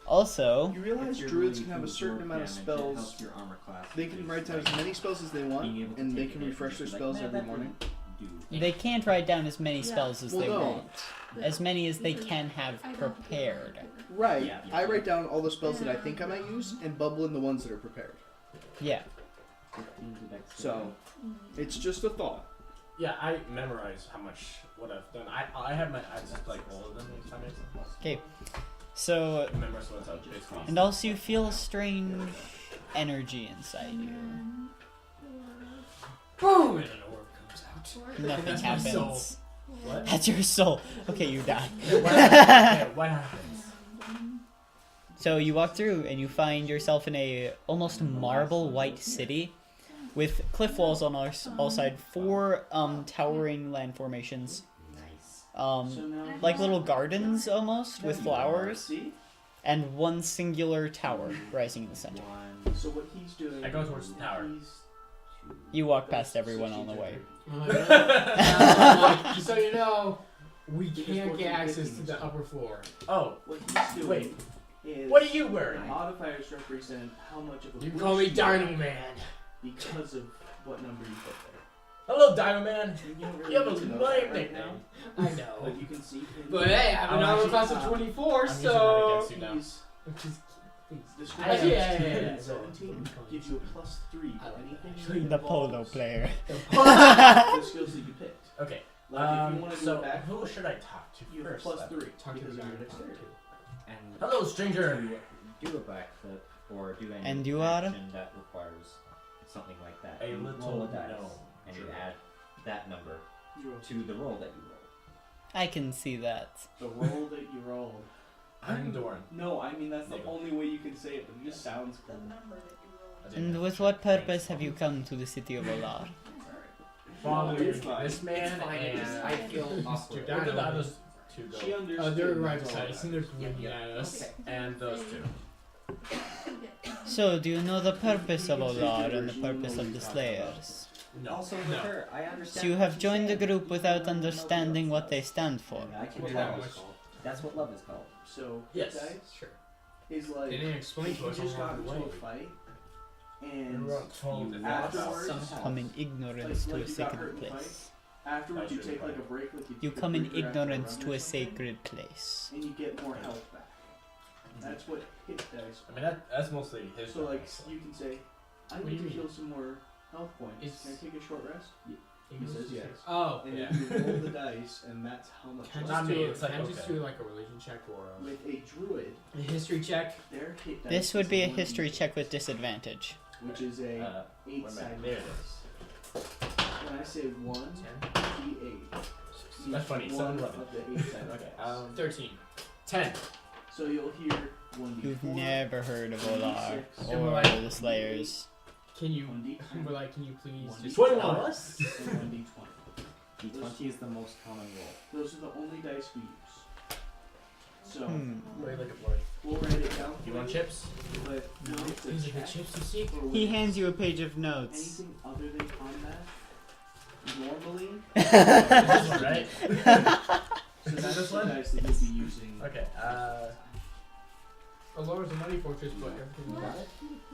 Also, You realize druids can have a certain amount of spells. Your armor class. They can write down as many spells as they want, Being able to and they take can it, refresh their like, spells "Man, every that morning. didn't do." they can't write down as many Yeah. spells as Well, they no. want. As many as they can have I don't prepared. Right. Yeah. I write down all the spells that I think I might use and bubble in the ones that are prepared. Yeah. 15 to dex So Mm. it's just a thought. Yeah, I memorize how much what I've done. I have my I just like all of them. If that makes sense. Okay. So, I memorize what's up basically. and also you feel a strange energy inside you. And Boom! And an orb comes out. 4. Nothing That's my soul. happens. What? That's your soul. Okay, you die. What happens? So you walk through and you find yourself in a almost marble white city with cliff walls on all sides, 4 towering land formations. Nice. So now Like little gardens almost with flowers, See? and 1 singular tower rising in the center. 1, So what he's doing. I go towards the tower. he's- 2. You walk past everyone on the way. Just so you know, we You're just can't working get access to 15. the upper floor. Oh, What he's doing. Wait. Is What are you wearing? Modifiers represent how much of a You boost call me you Dino have Man. because of what number you put there. hello, Dino Man. You don't really You have need a to know lame that right now. nickname. I know. But you can see. But hey, I have an I'm armor actually- class of 24, I'm using that so. against you now. He's Just, the Yeah, yeah, yeah. 17 gives you a +3 I to like anything that. that The polo involves player. the skills that you picked. Okay. Like if you want to So go back, who should I talk to you have first? +3 Talk to because the of guy. your dexterity. And Hello, stranger. to do a backflip or do any And you are? action that requires something like that. A you little roll a dice gnome. and you Sure. add that number to the roll that you roll. I can see that. The roll that you rolled. I'm Doran. No, I mean that's the Maybe. only way you can say it, but it just sounds The cool. number that you rolled. And with what purpose have you come to the city of Olar? Father, it's fine. this man, fine, and I feel Mr. awkward. Where did Dino. those two go? She understood. They're that's right all beside that us, and they're matters. looking at us. Okay. And those two. So, do you know the purpose of Olar and the purpose of the Slayers? No. Also with No. her, I understand. So you what have she's joined the saying. group without understanding what they stand for. I can What tell. love is called. That's what love is called. So, Yes. guys, Sure. is like They didn't explain if to you us just got along the into way. a fight, We and were told You- that afterwards, Somehow. Come in ignorance Like to a you got sacred hurt in the place. afterwards you That's take really like a break, like You take a come in breather after a ignorance run to or a something, sacred place. and you get more health back. That's what hit dice. I mean, that's mostly his. So like dice. you can say, I What do you need to mean? heal some more health points. It's- Can I take a short rest? He says yes. Oh, And Yeah. then you roll the dice, and that's how much. Can I health. Not just me, do, it's like, can I just okay. do like a religion check or With a druid, a history check? their hit dice. This would is be a 1d6, history check with disadvantage. which is a Where am I? 8-sided There it dice. is. When I say 1 10. d8, That's funny, One 7 of the 8-sided Okay. dice. 13. 10. So you'll hear 1d4. You've never heard of Olar And we're or like- the Slayers. Can you, 1d10. we're like, can you please One just D20. tell us? and 1d20. D20 is the most common roll. Those are the only dice we use. So What are you looking for? we'll write it down. You for want chips? But No. it's a These are the check chips you seek? for He when hands you a page of notes. anything other than combat. Normally, This is right. so that's this the one? dice that you'll be using. Okay. Alara's a money fortress, but everything What? about it.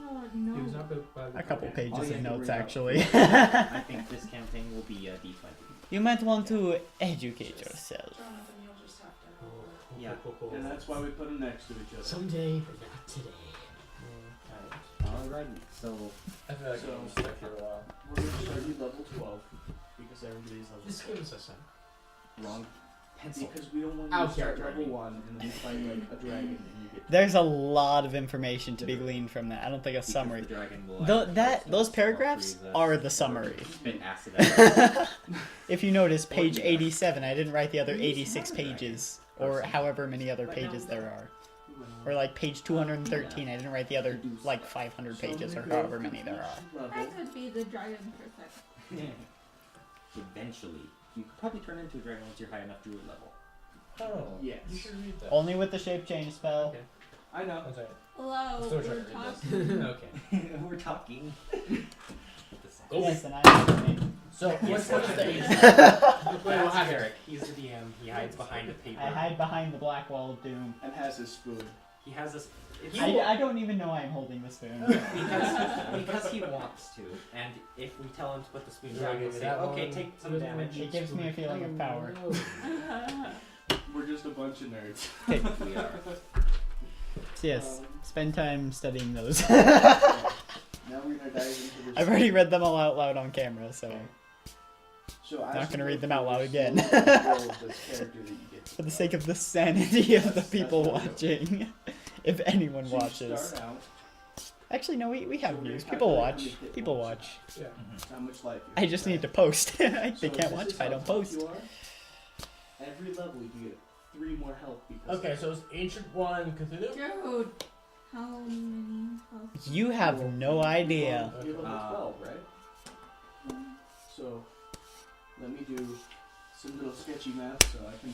Oh, He was no. not built by the A couple Okay. pages Oh, yeah, of you notes, bring up- actually. I think this campaign will be a D20. You might want to educate yourself. Jonathan, you'll just have to Cool, cool, Yeah. cool, cool, cool. And that's why we put them next to each other. Someday, but not today. Alrighty, so I feel like So- I'm stuck here a while. We're going to start you level 12 because everybody's level Just give us a second. wrong pencil. Because we don't want Out you to start character, I level mean. 1 and then you fight like a dragon and you get. There's a lot of information to be gleaned from that. I don't think a Because summary. the dragon will Tho- either that kill those us or paragraphs freeze us are the or summary. spit acid at us. If you notice, page yeah. 87, I didn't write the other 86 pages, or however many other pages there are. Or like page 213, I didn't write the other like 500 pages, or however many there are. Level. That would be the dragon perfect. Eventually, you could probably turn into a dragon once you're high enough druid level. Oh. Yes. You should read that. Only with the shape change spell. Okay. I know. One second. Hello, I'm still we're trying to read talking. Okay. We're talking. Oh. Yes, and I So, Yes, what's the I- age? That's Wait, what happened? Derek. He's the DM. He hides behind a paper. I hide behind the black wall of doom. And has his spoon. He has this. I don't even know I'm holding the spoon. because he wants to, and if we tell him to put the spoon down, he'll say, "Okay, take some damage." It gives me a feeling of power. We're just a bunch of nerds. We are. So yes, spend time studying those. Now we're gonna dive into this. I've already read them all out loud on camera, so So Not as gonna you read go them out through loud this again. little roll of this character that you get to for the know. sake of the sanity of the That's people what I do. watching, if anyone So you watches. start out, Actually, no, we have So we're views. gonna People calculate watch. how many hit People points watch. Yeah. how much life you I have. just need to post. they So can't this watch is if I how don't tough post. you are. Every level you get 3 more health because Okay, so it's Ancient One Cthulhu? Dude, how many health? You have no idea. You're level Uh, 12, right? So let me do some little sketchy math so I can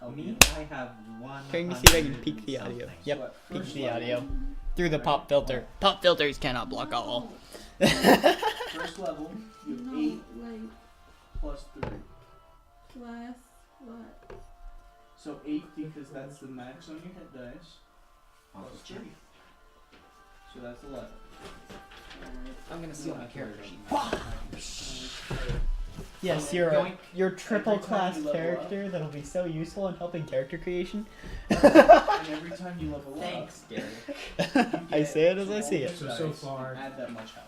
help Me, you. I have one. Trying to see if I can peek the audio. Yep, So at peek first the level- audio through the pop filter. Pop filters cannot block all. First level, you have No, 8 like plus 3. plus what? So 8 because that's the max on your hit dice. Plus 3. So that's 11. I'm gonna steal my character sheet. Yes, Yoink. your triple Every time class you level character that'll be so useful in helping character creation. And every time you level Thanks, Derek. up, you I get say it as from I all see your it. So dice, far- add that much health.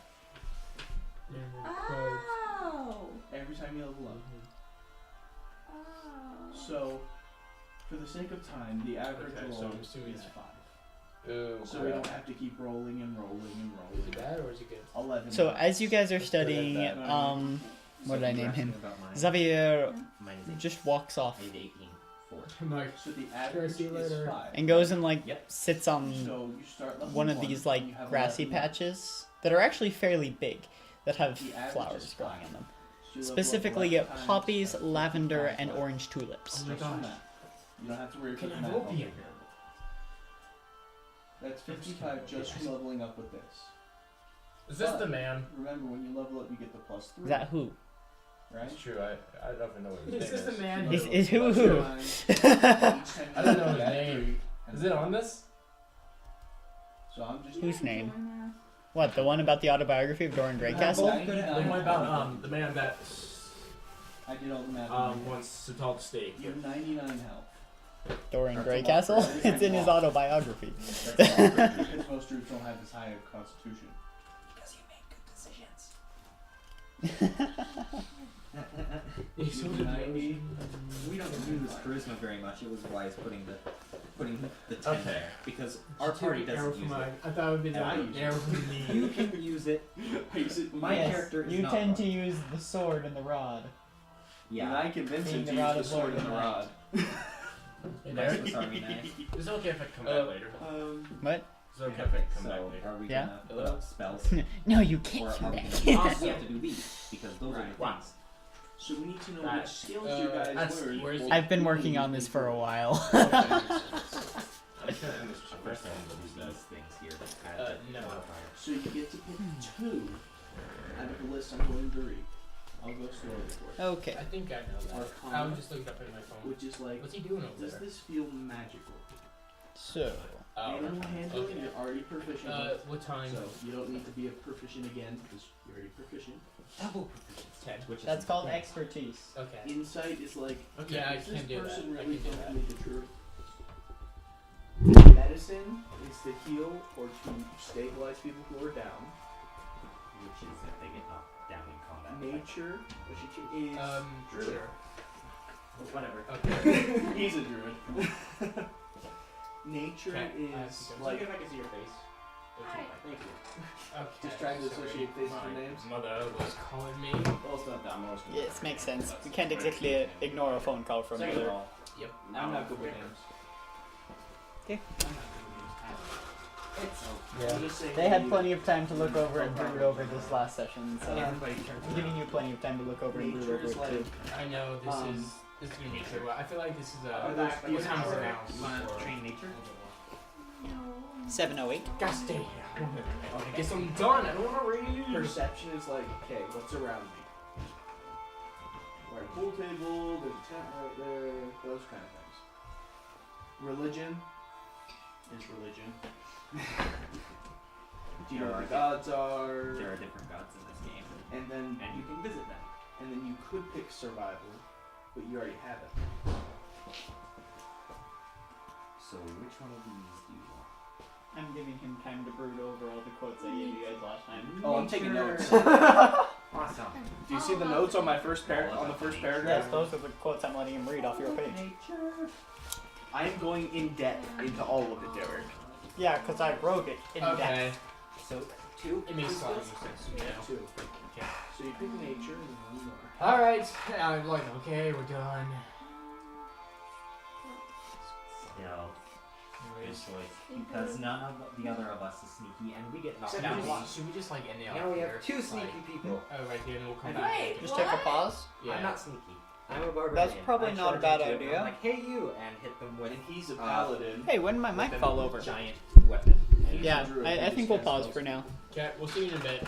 Oh. Every time you level up. Oh. So, for the sake of time, the average Okay, so roll I'm assuming is that- 5. Oh, So we don't have to keep rolling and rolling and Is it rolling. bad or is it good? 11. So as you guys are studying, What did I you were name asking him? about mine. Xavier Mine is just walks off I need 18. 4. I'm like, So the average see you is later. 5. and goes and like Yep. sits on So you start level one of 1, these and you like have grassy 11 levels. patches that are actually fairly big that have The average flowers is growing 5. on them. So you level up Specifically 11 times, poppies, that's lavender, 55 and levels. orange tulips. Oh my gosh. You don't have to worry Can about I the math roll all here? day. That's 55 just from leveling up with this. is this the man? Remember, when you level up, you get the +3. Is that who? right? It's true. I don't even know what his Is name this is. the man? Is who Plus who? 9, each time I you don't know level his up, name. and Is it on this? So I'm just. Whose name? Join math. What, the one about the autobiography of Dorian Greycastle? The one about the man that I did all the math. wants to talk steak. You have 99 health. Dorian That's a lot Greycastle? for It's in his autobiography. That's all. Because most troops don't have this high of constitution. Because you make good decisions. He's 90. We don't use charisma very much. It was wise putting the 10 Okay. there because our party doesn't use it. I thought it would be And I use arrow it. from me. You can use it. My character is you not tend one. to use the sword and the rod. And Yeah. I convinced Being him to the rod use the of sword and Lord the and rod. Hey, My there. Swiss Army knife. Is it okay if I come back later? What? Is it okay if I come back So later? are we Yeah? gonna put up spells? No, you Or can't are come we back. gonna also have to do these? Because those are the Wow. things. So we need to know That- which skills you guys that's- learned. where's or the- I've been who working you on this think for a you while. I'm just gonna finish this First first time one. we use these things here. Add the no. modifier. So you get to pick 2 out of the list I'm going to read. I'll go slowly for it. Okay. I think I know that. Arcana. I was just looking up in my phone. Which is like, What's he doing over does there? this feel magical? So, Animal handling, okay. you're already proficient. in. What time? So you don't need to be a proficient again because you're already proficient. Double proficiency. 10. Which is that's called expertise. Okay. Insight is like, Okay, yeah, I is can this do that. person I really can do telling that. me the truth? Medicine is to heal or to stabilize people who are down. Which is if they get knocked down in combat. Nature is Sure. Whatever. Okay. he's a druid. Nature Okay, I is see. like, I can see your face. Hi. thank you. Okay. Just trying to sorry. associate faces My and names. Mother was calling me. Well, it's not that much. Yes, makes sense. We can't exactly ignore a phone call from Second of mother. all, Yep. I'm not good with names. Okay. I'm just saying They had you- plenty of time to look over and brood over this last session, so Everybody turns I'm giving you plenty of time to look over and brood Nature over is it like, too. I know this is gonna be true. I feel like this is Are a. those What these time is it are- now? You want to train nature? No. 7:08. God stay here. I guess I'm done. I don't want to read. perception is like, okay, what's around me? Like pool table, there's a tent right there, those kind of things. Religion is religion. Do you know what the gods are? There are different gods in this game, And then and you can visit them. and then you could pick survival, but you already have it. So which one of these do you want? I'm giving him time to brood over all the quotes I gave you guys last time. Oh, I'm taking notes. Awesome. Do you see the notes on my first on the first paragraph? Yes, those are the quotes I'm letting him read off your page. I am going in depth into all of it, Derek. Yeah, because I wrote it in Okay. depth. So 2. It makes Is a lot of this? sense to me now. 2. Okay. So you pick nature and one more. All right. I'm like, okay, we're done. Stealth. Just like because none of the other of us is sneaky, and we get knocked Should down. we just like end it Now out we here? have 2 sneaky Like, people. oh, right here, and we'll come And back. wait, Just take a pause. Yeah. I'm not sneaky. I'm a barbarian. That's probably I not a charge bad into it, and idea. I'm like, hey you, and hit them with And he's a paladin. Hey, when did my mic with fall a over? giant weapon. And Yeah, Druid, I he think just we'll casts pause spells. for now. Okay, we'll see you in a bit.